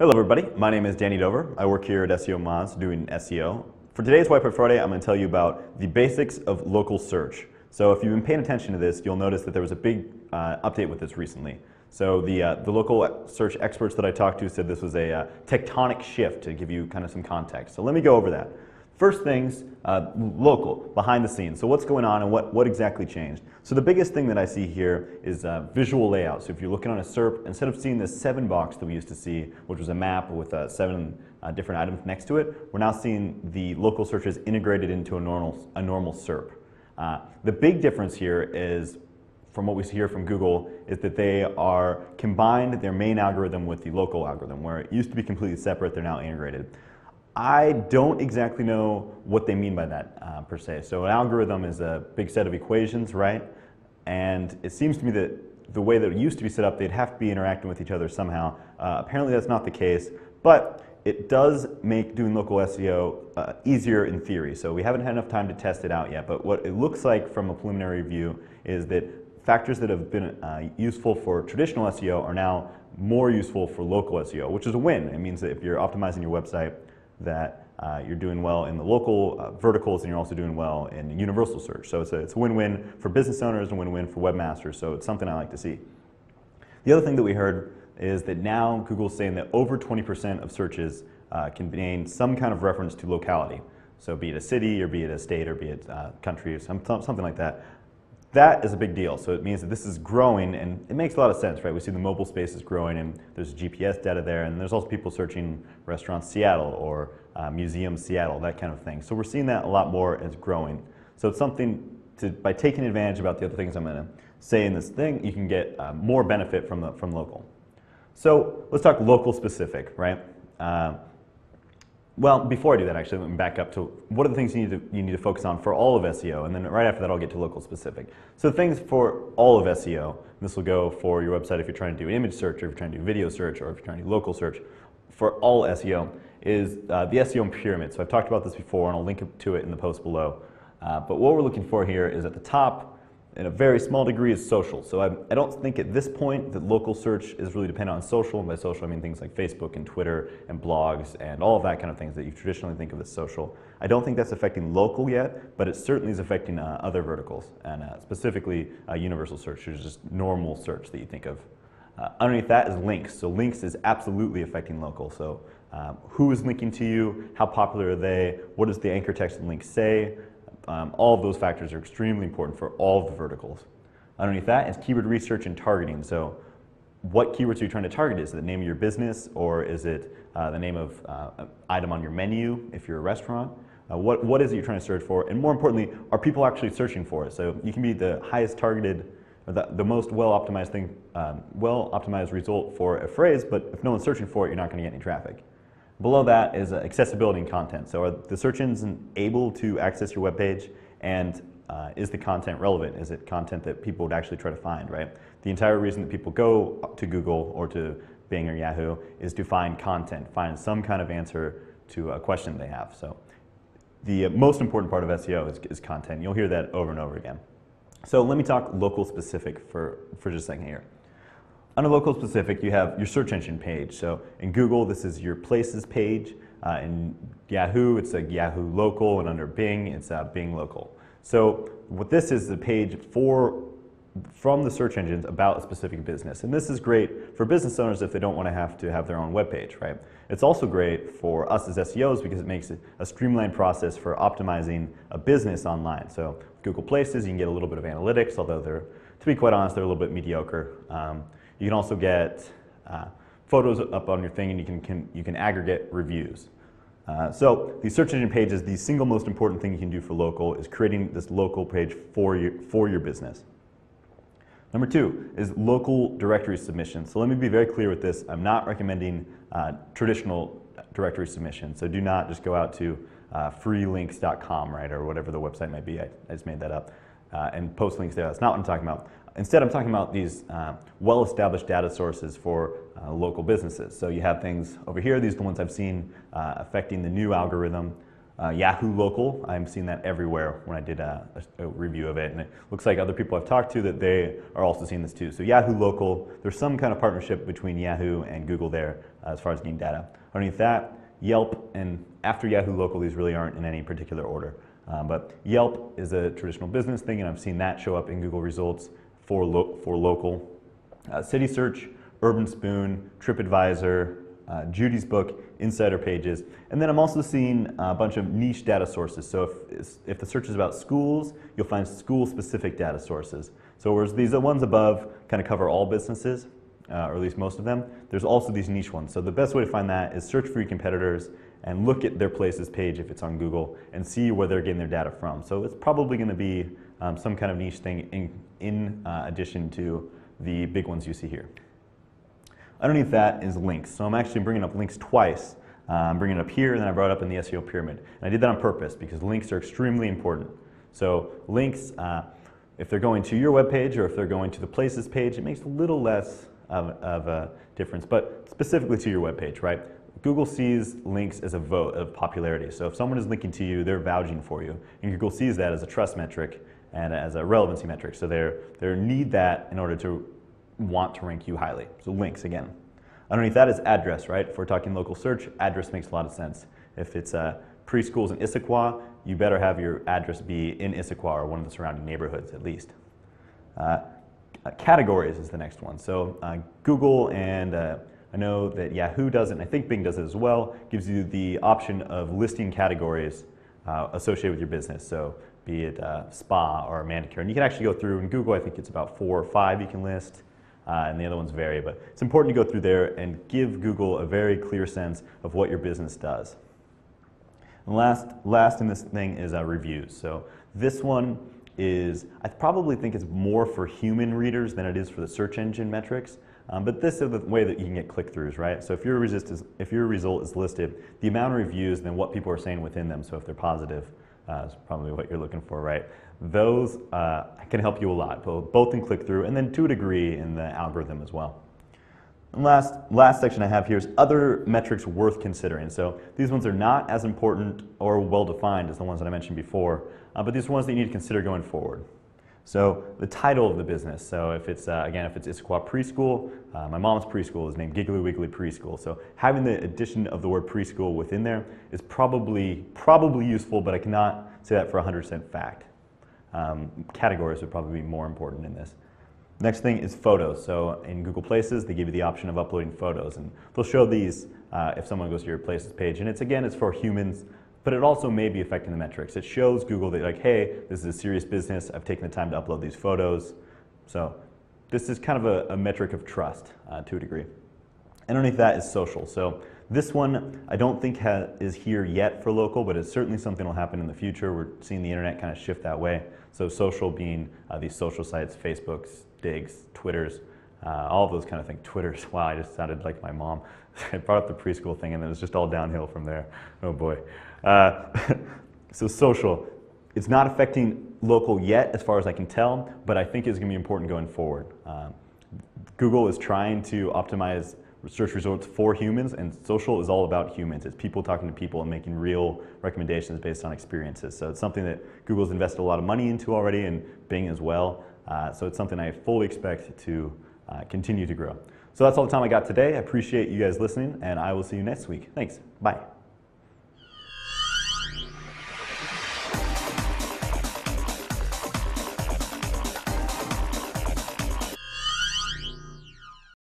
Hello everybody, my name is Danny Dover. I work here at SEO Moz doing SEO. For today's Whiteboard Friday, I'm going to tell you about the basics of local search. So if you've been paying attention to this, you'll notice that there was a big update with this recently. So the local search experts that I talked to said this was a tectonic shift, to give you kind of some context. So let me go over that. First things, local, behind the scenes. So what's going on and what exactly changed? So the biggest thing that I see here is visual layout. So if you're looking on a SERP, instead of seeing this 7 box that we used to see, which was a map with 7 different items next to it, we're now seeing the local searches integrated into a normal SERP. The big difference here is, from what we hear from Google, is that they are combined their main algorithm with the local algorithm. Where it used to be completely separate, they're now integrated. I don't exactly know what they mean by that per se. So an algorithm is a big set of equations, right? And it seems to me that the way that it used to be set up, they'd have to be interacting with each other somehow. Apparently that's not the case, but it does make doing local SEO easier in theory. So we haven't had enough time to test it out yet, but what it looks like from a preliminary review is that factors that have been useful for traditional SEO are now more useful for local SEO, which is a win. It means that if you're optimizing your website, that you're doing well in the local verticals, and you're also doing well in universal search. So it's a win-win for business owners and a win-win for webmasters, so it's something I like to see. The other thing that we heard is that now Google's saying that over 20% of searches contain some kind of reference to locality. So be it a city, or be it a state, or be it a country, or something like that. That is a big deal. So it means that this is growing, and it makes a lot of sense, right? We see the mobile space is growing, and there's GPS data there, and there's also people searching restaurants Seattle or museum Seattle, that kind of thing. So we're seeing that a lot more as growing. So it's something by taking advantage about the other things I'm going to say in this thing, you can get more benefit from local. So let's talk local specific, right? Well, before I do that, actually, let me back up to what are the things you need to focus on for all of SEO, and then right after that I'll get to local specific. So the things for all of SEO, this will go for your website if you're trying to do image search, or if you're trying to do video search, or if you're trying to do local search, for all SEO, is the SEO pyramid. So I've talked about this before, and I'll link to it in the post below. But what we're looking for here is at the top, in a very small degree, is social. So I don't think at this point that local search is really dependent on social. And by social I mean things like Facebook and Twitter and blogs and all of that kind of things that you traditionally think of as social. I don't think that's affecting local yet, but it certainly is affecting other verticals, and specifically universal search, which is just normal search that you think of. Underneath that is links. So links is absolutely affecting local. So who is linking to you? How popular are they? What does the anchor text and link say? All of those factors are extremely important for all of the verticals. Underneath that is keyword research and targeting. So what keywords are you trying to target? Is it the name of your business, or is it the name of an item on your menu if you're a restaurant? What is it you're trying to search for? And more importantly, are people actually searching for it? So you can be the highest targeted, or the most well-optimized thing, well-optimized result for a phrase, but if no one's searching for it, you're not going to get any traffic. Below that is accessibility and content. So are the search engines able to access your web page, and is the content relevant? Is it content that people would actually try to find, right? The entire reason that people go to Google or to Bing or Yahoo is to find content, find some kind of answer to a question they have. So the most important part of SEO is content. You'll hear that over and over again. So let me talk local specific for just a second here. Under local specific, you have your search engine page. So in Google, this is your places page. In Yahoo, it's a Yahoo local, and under Bing, it's a Bing local. So what this is a page from the search engines about a specific business. And this is great for business owners if they don't want to have their own web page, right? It's also great for us as SEOs because it makes it a streamlined process for optimizing a business online. So Google Places, you can get a little bit of analytics, although to be quite honest, they're a little bit mediocre. You can also get photos up on your thing, and you can aggregate reviews. So the search engine page is the single most important thing you can do for local, is creating this local page for your business. Number 2 is local directory submission. So let me be very clear with this. I'm not recommending traditional directory submission. So do not just go out to freelinks.com, right, or whatever the website might be. I just made that up. And post links there. That's not what I'm talking about. Instead, I'm talking about these well-established data sources for local businesses. So you have things over here. These are the ones I've seen affecting the new algorithm. Yahoo Local, I'm seeing that everywhere when I did a review of it, and it looks like other people I've talked to that they are also seeing this too. So Yahoo Local, there's some kind of partnership between Yahoo and Google there as far as getting data. Underneath that, Yelp, and after Yahoo Local, these really aren't in any particular order. But Yelp is a traditional business thing, and I've seen that show up in Google results for local. City Search, Urban Spoon, TripAdvisor, Judy's Book, Insider Pages, and then I'm also seeing a bunch of niche data sources. So if the search is about schools, you'll find school-specific data sources. So whereas these ones above kind of cover all businesses, or at least most of them, there's also these niche ones. So the best way to find that is search for your competitors and look at their places page if it's on Google and see where they're getting their data from. So it's probably going to be some kind of niche thing in addition to the big ones you see here. Underneath that is links. So I'm actually bringing up links twice. I'm bringing it up here, and then I brought it up in the SEO pyramid. And I did that on purpose because links are extremely important. So links, if they're going to your web page or if they're going to the places page, it makes a little less of a difference, but specifically to your web page, right? Google sees links as a vote of popularity. So if someone is linking to you, they're vouching for you. And Google sees that as a trust metric and as a relevancy metric. So they need that in order to want to rank you highly. So links again. Underneath that is address, right? If we're talking local search, address makes a lot of sense. If it's preschools in Issaquah, you better have your address be in Issaquah or one of the surrounding neighborhoods at least. Categories is the next one. So Google and I know that Yahoo does it, and I think Bing does it as well, gives you the option of listing categories associated with your business. So be it spa or manicure. And you can actually go through, in Google I think it's about 4 or 5 you can list. And the other ones vary, but it's important to go through there and give Google a very clear sense of what your business does. And last in this thing is reviews. So this one is, I probably think it's more for human readers than it is for the search engine metrics. But this is the way that you can get click-throughs, right? So if your result is listed, the amount of reviews, then what people are saying within them, so if they're positive, is probably what you're looking for, right? Those can help you a lot, both in click-through and then to a degree in the algorithm as well. And last section I have here is other metrics worth considering. So these ones are not as important or well-defined as the ones that I mentioned before, but these are ones that you need to consider going forward. So the title of the business. So if it's, again, if it's Issaquah Preschool, my mom's preschool is named Giggly Wiggly Preschool. So having the addition of the word preschool within there is probably useful, but I cannot say that for 100% fact. Categories would probably be more important in this. Next thing is photos. So in Google Places, they give you the option of uploading photos, and they'll show these if someone goes to your Places page. And it's for humans, but it also may be affecting the metrics. It shows Google that, like, hey, this is a serious business. I've taken the time to upload these photos. So this is kind of a metric of trust to a degree. And underneath that is social. So this one I don't think is here yet for local, but it's certainly something that will happen in the future. We're seeing the internet kind of shift that way. So social being these social sites, Facebooks, Digs, Twitters, all of those kind of things. Twitters, wow, I just sounded like my mom. I brought up the preschool thing and it was just all downhill from there. Oh boy. So social, it's not affecting local yet as far as I can tell, but I think it's going to be important going forward. Google is trying to optimize search results for humans, and social is all about humans. It's people talking to people and making real recommendations based on experiences. So it's something that Google's invested a lot of money into already, and Bing as well. So it's something I fully expect to continue to grow. So that's all the time I got today. I appreciate you guys listening, and I will see you next week. Thanks. Bye.